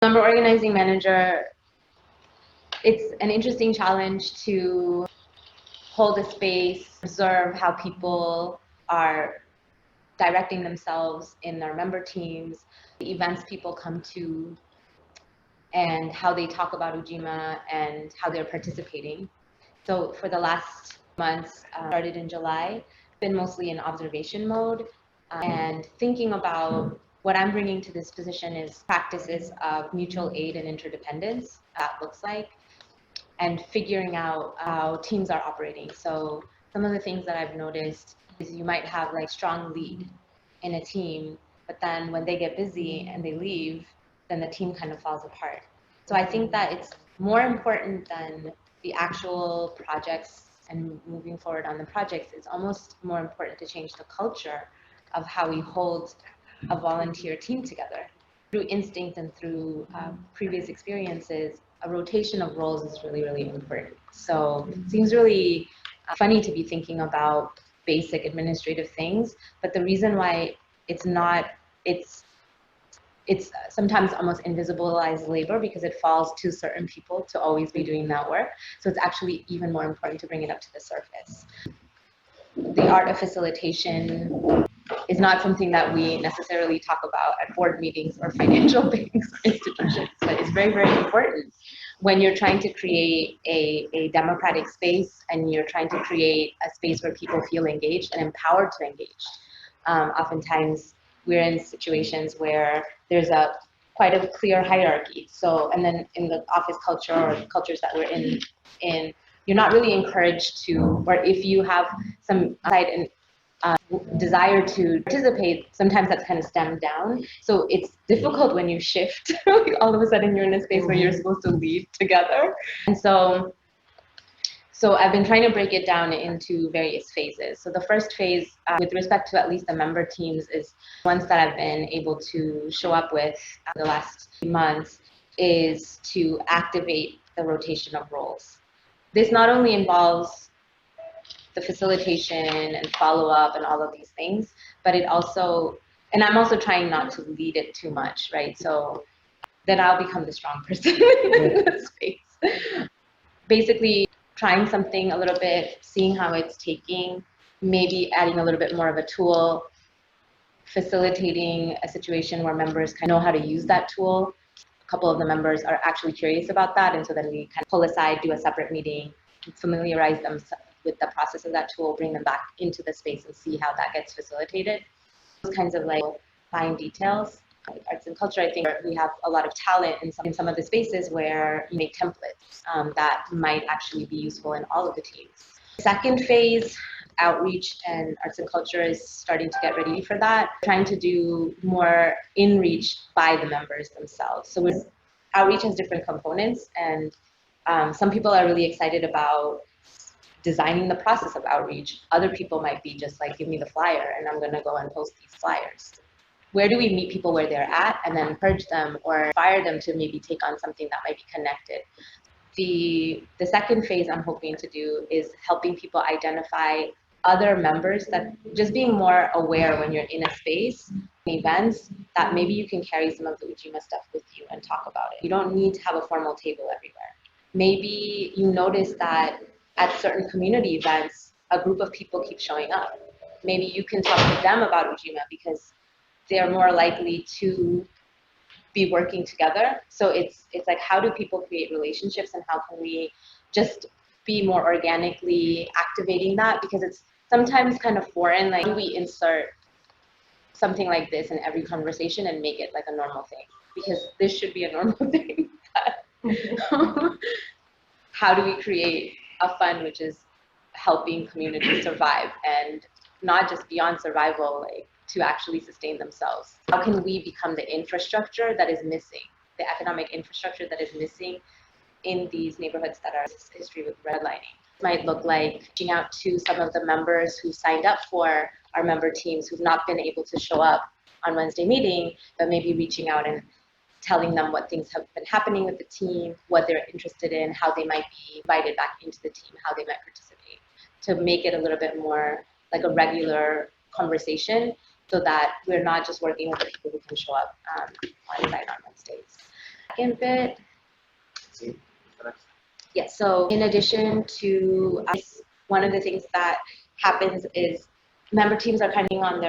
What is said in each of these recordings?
Member organizing manager, it's an interesting challenge to hold a space, observe how people are directing themselves in their member teams, the events people come to, and how they talk about Ujima and how they're participating. So for the last months, started in July, been mostly in observation mode and thinking about what I'm bringing to this position is practices of mutual aid and interdependence, that looks like, and figuring out how teams are operating. So some of the things that I've noticed is you might have like strong lead in a team, but then when they get busy and they leave, then the team kind of falls apart. So I think that it's more important than the actual projects and moving forward on the projects. It's almost more important to change the culture of how we hold a volunteer team together. Through instinct and through previous experiences, a rotation of roles is really, really important. So it seems really funny to be thinking about basic administrative things, but the reason why it's not, it's sometimes almost invisibilized labor because it falls to certain people to always be doing that work. So it's actually even more important to bring it up to the surface. The art of facilitation is not something that we necessarily talk about at board meetings or financial banks or institutions, but it's very, very important when you're trying to create a democratic space and you're trying to create a space where people feel engaged and empowered to engage. Oftentimes, we're in situations where there's quite a clear hierarchy. So, and then in the office culture or the cultures that we're in, you're not really encouraged to, or if you have some side and desire to participate, sometimes that's kind of stemmed down. So it's difficult when you shift. All of a sudden you're in a space where you're supposed to lead together. And so I've been trying to break it down into various phases. So the first phase, with respect to at least the member teams, is ones that I've been able to show up with the last few months, is to activate the rotation of roles. This not only involves the facilitation and follow-up and all of these things, but it also, and I'm also trying not to lead it too much, right? So then I'll become the strong person in the space. Basically, trying something a little bit, seeing how it's taking, maybe adding a little bit more of a tool, facilitating a situation where members kind of know how to use that tool. A couple of the members are actually curious about that, and so then we kind of pull aside, do a separate meeting, familiarize them with the process of that tool, bring them back into the space and see how that gets facilitated. Those kinds of like fine details. Arts and culture, I think we have a lot of talent in some of the spaces where you make templates that might actually be useful in all of the teams. Second phase, outreach and arts and culture is starting to get ready for that, trying to do more in-reach by the members themselves. So outreach has different components, and some people are really excited about designing the process of outreach. Other people might be just like, give me the flyer and I'm gonna go and post these flyers. Where do we meet people where they're at and then encourage them or inspire them to maybe take on something that might be connected? The second phase I'm hoping to do is helping people identify other members, that just being more aware when you're in a space, events, that maybe you can carry some of the Ujima stuff with you and talk about it. You don't need to have a formal table everywhere. Maybe you notice that at certain community events, a group of people keep showing up. Maybe you can talk to them about Ujima because they're more likely to be working together. So it's like, how do people create relationships and how can we just be more organically activating that? Because it's sometimes kind of foreign, like we insert something like this in every conversation and make it like a normal thing, because this should be a normal thing. How do we create a fund which is helping communities survive, and not just beyond survival, like to actually sustain themselves? How can we become the infrastructure that is missing, the economic infrastructure that is missing in these neighborhoods that are history with redlining? It might look like reaching out to some of the members who signed up for our member teams who've not been able to show up on Wednesday meeting, but maybe reaching out and telling them what things have been happening with the team, what they're interested in, how they might be invited back into the team, how they might participate, to make it a little bit more like a regular conversation, so that we're not just working with the people who can show up on site on Wednesdays. Second bit. Yes, so in addition to one of the things that happens is member teams are kind of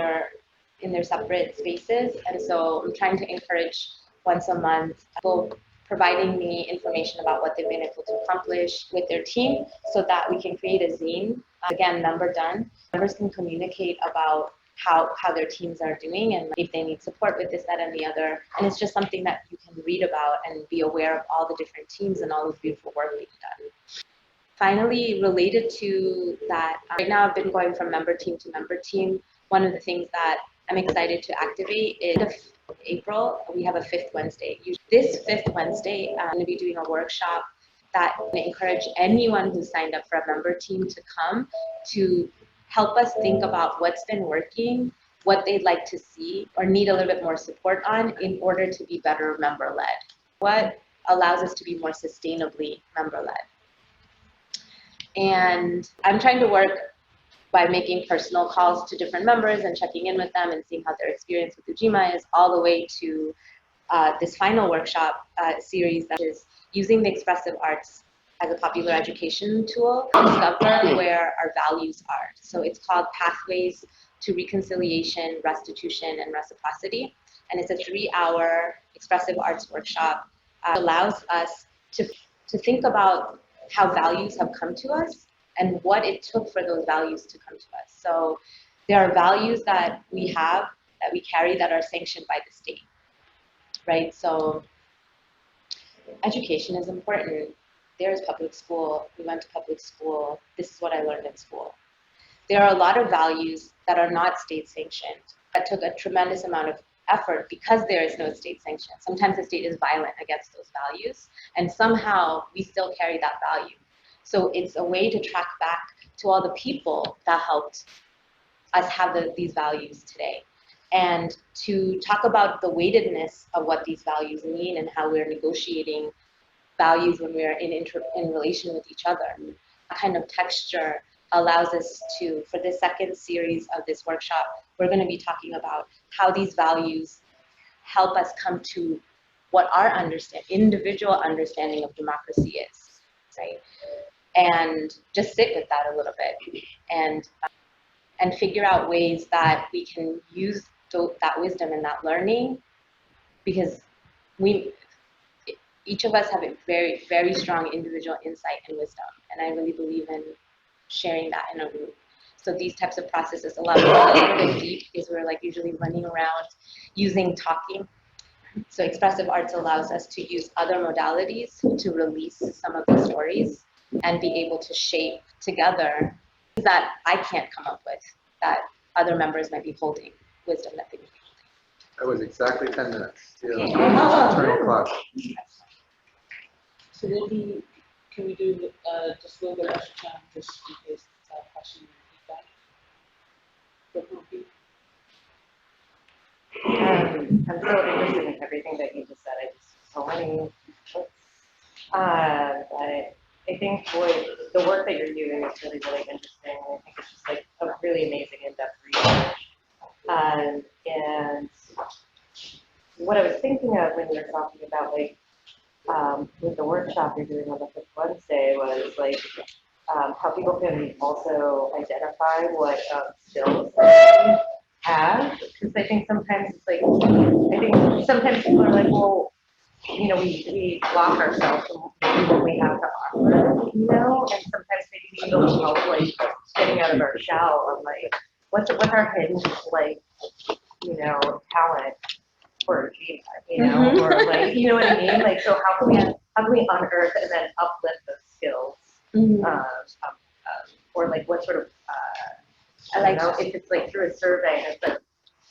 in their separate spaces, and so I'm trying to encourage once a month people providing me information about what they've been able to accomplish with their team so that we can create a zine. Again, member done. Members can communicate about how their teams are doing and if they need support with this, that, and the other. And it's just something that you can read about and be aware of all the different teams and all the beautiful work being done. Finally, related to that, right now I've been going from member team to member team. One of the things that I'm excited to activate is April, we have a fifth Wednesday. This fifth Wednesday, I'm going to be doing a workshop that I'm going to encourage anyone who signed up for a member team to come to help us think about what's been working, what they'd like to see or need a little bit more support on in order to be better member-led. What allows us to be more sustainably member-led. And I'm trying to work by making personal calls to different members and checking in with them and seeing how their experience with Ujima is, all the way to this final workshop series that is using the expressive arts as a popular education tool to discover where our values are. So it's called Pathways to Reconciliation, Restitution, and Reciprocity. And it's a 3-hour expressive arts workshop that allows us to think about how values have come to us and what it took for those values to come to us. So there are values that we have, that we carry, that are sanctioned by the state, right? So education is important. There's public school. We went to public school. This is what I learned in school. There are a lot of values that are not state sanctioned, that took a tremendous amount of effort because there is no state sanction. Sometimes the state is violent against those values, and somehow we still carry that value. So it's a way to track back to all the people that helped us have these values today, and to talk about the weightedness of what these values mean and how we're negotiating values when we're in relation with each other. That kind of texture allows us to, for the second series of this workshop, we're going to be talking about how these values help us come to what our individual understanding of democracy is, right? And just sit with that a little bit and figure out ways that we can use that wisdom and that learning, because each of us have a very, very strong individual insight and wisdom, and I really believe in sharing that in a group. So these types of processes allow us to go a little bit deep, because we're like usually running around using talking. So expressive arts allows us to use other modalities to release some of the stories and be able to shape together that I can't come up with, that other members might be holding, wisdom that they may be holding. That was exactly 10 minutes. Yeah. Okay. Turn clock. So maybe, can we do just a little bit extra time just in case it's a question and feedback? I'm so interested in everything that you just said. I just so many. But I think the work that you're doing is really, really interesting. I think it's just like a really amazing in-depth research. And what I was thinking of when you were talking about like with the workshop you're doing on the fifth Wednesday was like how people can also identify what skills they have. Because I think sometimes it's like, I think sometimes people are like, well, you know, we block ourselves from maybe what we have to offer, you know, and sometimes maybe we need a little help like getting out of our shell of like, what's our hidden like, you know, talent for Ujima, you know, or like, you know what I mean? Like, so how can we unearth and then uplift those skills? Or like what sort of, I don't know, if it's like through a survey and it's like,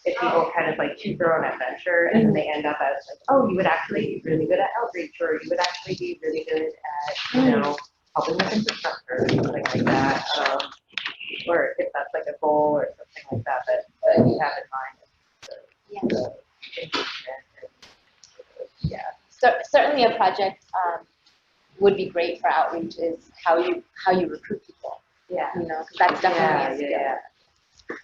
if people kind of like choose their own adventure and then they end up as like, oh, you would actually be really good at outreach, or you would actually be really good at, you know, helping with infrastructure or something like that. Or if that's like a goal or something like that that you have in mind. Yeah. So certainly a project would be great for outreach is how you recruit people. Yeah. You know, because that's definitely a skill.